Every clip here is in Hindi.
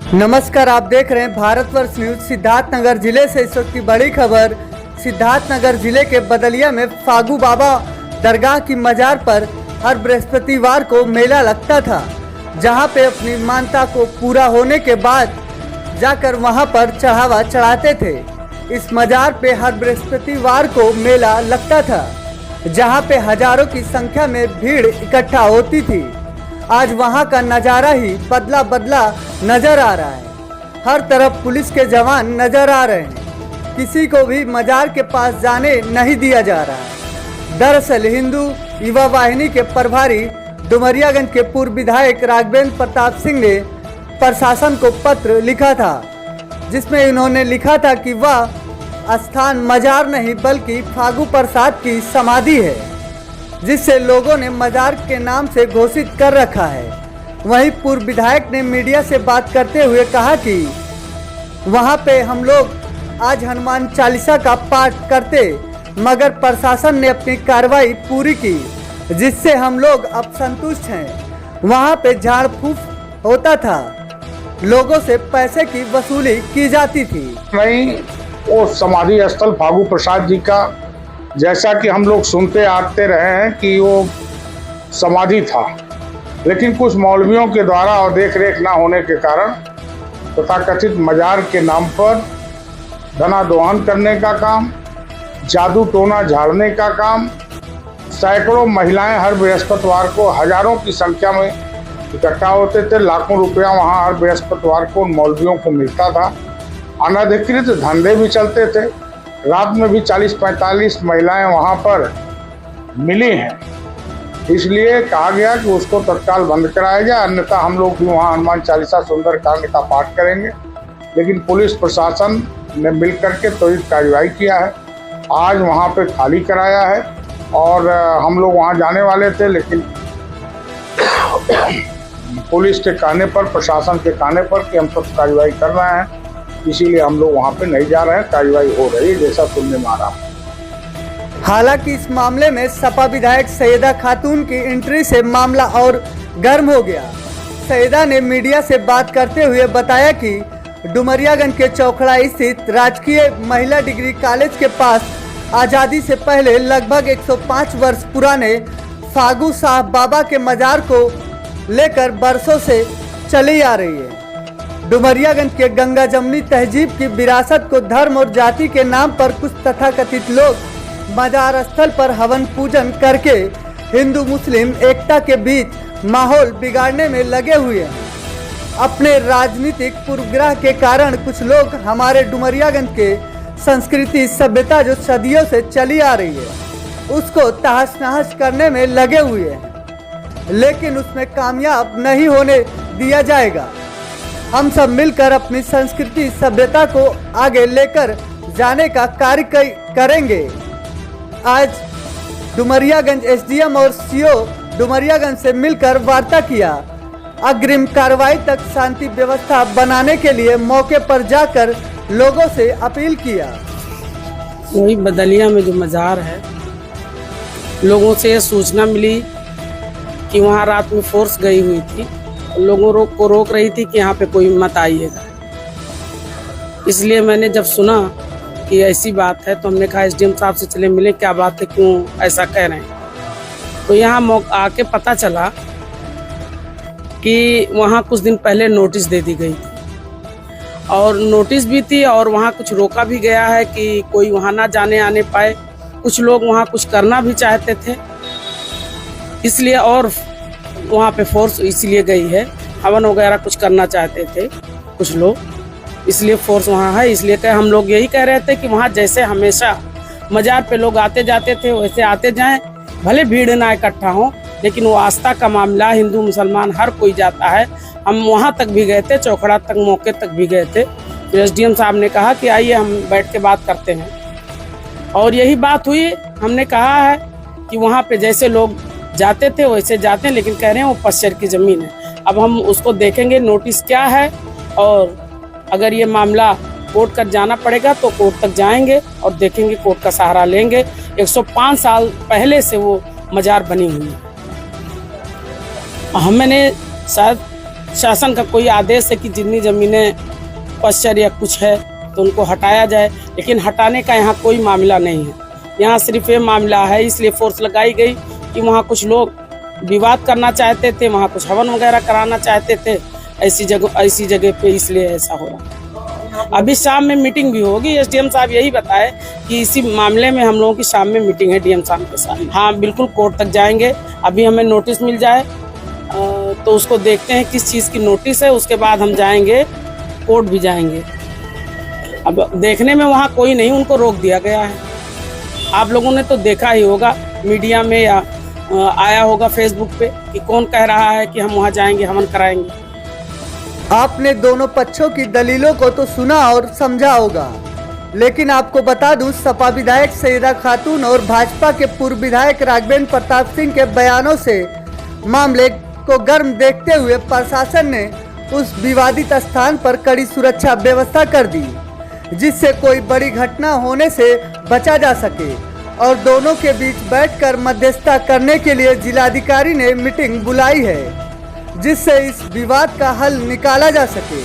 नमस्कार, आप देख रहे हैं भारतवर्ष न्यूज। सिद्धार्थनगर जिले से इस वक्त की बड़ी खबर। सिद्धार्थनगर जिले के बदलिया में फागू बाबा दरगाह की मजार पर हर बृहस्पतिवार को मेला लगता था, जहां पे अपनी मान्यता को पूरा होने के बाद जाकर वहां पर चढ़ावा चढ़ाते थे। इस मजार पे हर बृहस्पतिवार को मेला लगता था, जहां पे हजारों की संख्या में भीड़ इकट्ठा होती थी। आज वहां का नज़ारा ही बदला बदला नजर आ रहा है। हर तरफ पुलिस के जवान नजर आ रहे हैं। किसी को भी मजार के पास जाने नहीं दिया जा रहा है। दरअसल हिंदू युवा वाहिनी के प्रभारी डुमरियागंज के पूर्व विधायक राघवेंद्र प्रताप सिंह ने प्रशासन को पत्र लिखा था, जिसमें इन्होंने लिखा था कि वह स्थान मजार नहीं बल्कि फागू प्रसाद की समाधि है, जिससे लोगों ने मजार के नाम से घोषित कर रखा है। वहीं पूर्व विधायक ने मीडिया से बात करते हुए कहा कि वहां पे हम लोग आज हनुमान चालीसा का पाठ करते, मगर प्रशासन ने अपनी कार्रवाई पूरी की, जिससे हम लोग अब संतुष्ट हैं। वहां पे झाड़ फूक होता था, लोगों से पैसे की वसूली की जाती थी। नहीं, वो समाधि स्थल फागू प्रसाद जी का, जैसा कि हम लोग सुनते आते रहे हैं कि वो समाधि था, लेकिन कुछ मौलवियों के द्वारा और देख रेख ना होने के कारण तथाकथित मजार के नाम पर धनादोहन करने का काम, जादू टोना झाड़ने का काम, सैकड़ों महिलाएं हर बृहस्पतिवार को हजारों की संख्या में इकट्ठा होते थे। लाखों रुपया वहां हर बृहस्पतिवार को उन मौलवियों को मिलता था। अनधिकृत धंधे भी चलते थे। रात में भी 40-45 महिलाएं वहां पर मिली हैं। इसलिए कहा गया कि उसको तत्काल बंद कराया जाए, अन्यथा हम लोग भी वहां हनुमान चालीसा सुंदरकांड का पाठ करेंगे। लेकिन पुलिस प्रशासन ने मिलकर के त्वरित कार्रवाई किया है। आज वहां पे खाली कराया है और हम लोग वहां जाने वाले थे, लेकिन पुलिस के कहने पर, प्रशासन के कहने पर कि हम सब कार्रवाई कर रहे हैं, इसीलिए हम लोग वहां पे नहीं जा रहे हैं। कार्रवाई हो रही है जैसा सुनने में आ रहा है। हालांकि इस मामले में सपा विधायक सैयदा खातून की एंट्री से मामला और गर्म हो गया। सैयदा ने मीडिया से बात करते हुए बताया कि डुमरियागंज के चौखड़ा स्थित राजकीय महिला डिग्री कॉलेज के पास आज़ादी से पहले लगभग 105 वर्ष पुराने फागू साहब बाबा के मजार को लेकर बरसों से चली आ रही है। डुमरियागंज के गंगा जमनी तहजीब की विरासत को धर्म और जाति के नाम पर कुछ तथाकथित लोग मजार स्थल पर हवन पूजन करके हिंदू मुस्लिम एकता के बीच माहौल बिगाड़ने में लगे हुए हैं। अपने राजनीतिक पूर्वग्रह के कारण कुछ लोग हमारे डुमरियागंज के संस्कृति सभ्यता जो सदियों से चली आ रही है, उसको तहस नहस करने में लगे हुए हैं, लेकिन उसमें कामयाब नहीं होने दिया जाएगा। हम सब मिलकर अपनी संस्कृति सभ्यता को आगे लेकर जाने का कार्य करेंगे। आज डुमरियागंज एसडीएम और सीओ डुमरियागंज से मिलकर वार्ता किया। अग्रिम कार्रवाई तक शांति व्यवस्था बनाने के लिए मौके पर जाकर लोगों से अपील किया। वही बदलिया में जो मजार है, लोगों से ये सूचना मिली कि वहाँ रात में फोर्स गई हुई थी, लोगों को रोक रही थी कि यहाँ पे कोई मत आइएगा। इसलिए मैंने जब सुना कि ऐसी बात है तो हमने कहा एसडीएम साहब से चले मिले, क्या बात है, क्यों ऐसा कह रहे हैं। तो यहाँ आके पता चला कि वहाँ कुछ दिन पहले नोटिस दे दी गई थी, और नोटिस भी थी और वहाँ कुछ रोका भी गया है कि कोई वहाँ ना जाने आने पाए। कुछ लोग वहाँ कुछ करना भी चाहते थे, इसलिए और वहाँ पे फोर्स इसलिए गई है। हवन वगैरह कुछ करना चाहते थे कुछ लोग, इसलिए फोर्स वहाँ है। इसलिए हम लोग यही कह रहे थे कि वहाँ जैसे हमेशा मजार पे लोग आते जाते थे वैसे आते जाएं, भले भीड़ ना इकट्ठा हो, लेकिन वो आस्था का मामला, हिंदू मुसलमान हर कोई जाता है। हम वहाँ तक भी गए थे, चौखड़ा तक मौके तक भी गए थे। तो एसडीएम साहब ने कहा कि आइए हम बैठ के बात करते हैं, और यही बात हुई। हमने कहा है कि वहाँ पे जैसे लोग जाते थे वैसे जाते हैं, लेकिन कह रहे हैं वो पश्चिर की ज़मीन है। अब हम उसको देखेंगे नोटिस क्या है, और अगर ये मामला कोर्ट तक जाना पड़ेगा तो कोर्ट तक जाएंगे और देखेंगे, कोर्ट का सहारा लेंगे। 105 साल पहले से वो मजार बनी हुई है। हमने शायद शासन का कोई आदेश है कि जितनी ज़मीनें पश्चर या कुछ है तो उनको हटाया जाए, लेकिन हटाने का यहाँ कोई मामला नहीं है। यहाँ सिर्फ ये मामला है, इसलिए फोर्स लगाई गई कि वहाँ कुछ लोग विवाद करना चाहते थे, वहाँ कुछ हवन वगैरह कराना चाहते थे ऐसी जगह पे, इसलिए ऐसा हो रहा। अभी शाम में मीटिंग भी होगी। एसडीएम साहब यही बताए कि इसी मामले में हम लोगों की शाम में मीटिंग है डीएम साहब के साथ। हाँ बिल्कुल, कोर्ट तक जाएंगे। अभी हमें नोटिस मिल जाए तो उसको देखते हैं किस चीज़ की नोटिस है, उसके बाद हम जाएंगे, कोर्ट भी जाएंगे। अब देखने में वहाँ कोई नहीं, उनको रोक दिया गया है। आप लोगों ने तो देखा ही होगा मीडिया में या आया होगा फेसबुक पे कि कौन कह रहा है कि हम वहाँ जाएंगे, हवन कराएंगे। आपने दोनों पक्षों की दलीलों को तो सुना और समझा होगा, लेकिन आपको बता दूं, सपा विधायक सईदा खातून और भाजपा के पूर्व विधायक राघवेंद्र प्रताप सिंह के बयानों से मामले को गर्म देखते हुए प्रशासन ने उस विवादित स्थान पर कड़ी सुरक्षा व्यवस्था कर दी, जिससे कोई बड़ी घटना होने से बचा जा सके, और दोनों के बीच बैठकर मध्यस्थता करने के लिए जिलाधिकारी ने मीटिंग बुलाई है, जिससे इस विवाद का हल निकाला जा सके।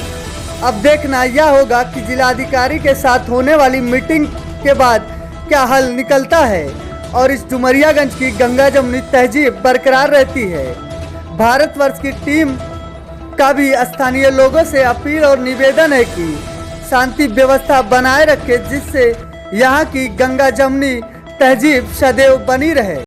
अब देखना यह होगा कि जिलाधिकारी के साथ होने वाली मीटिंग के बाद क्या हल निकलता है और इस डुमरियागंज की गंगा जमुनी तहजीब बरकरार रहती है। भारतवर्ष की टीम का भी स्थानीय लोगों से अपील और निवेदन है कि शांति व्यवस्था बनाए रखे, जिससे यहाँ की गंगा जमुनी तहजीब सदैव बनी रहे।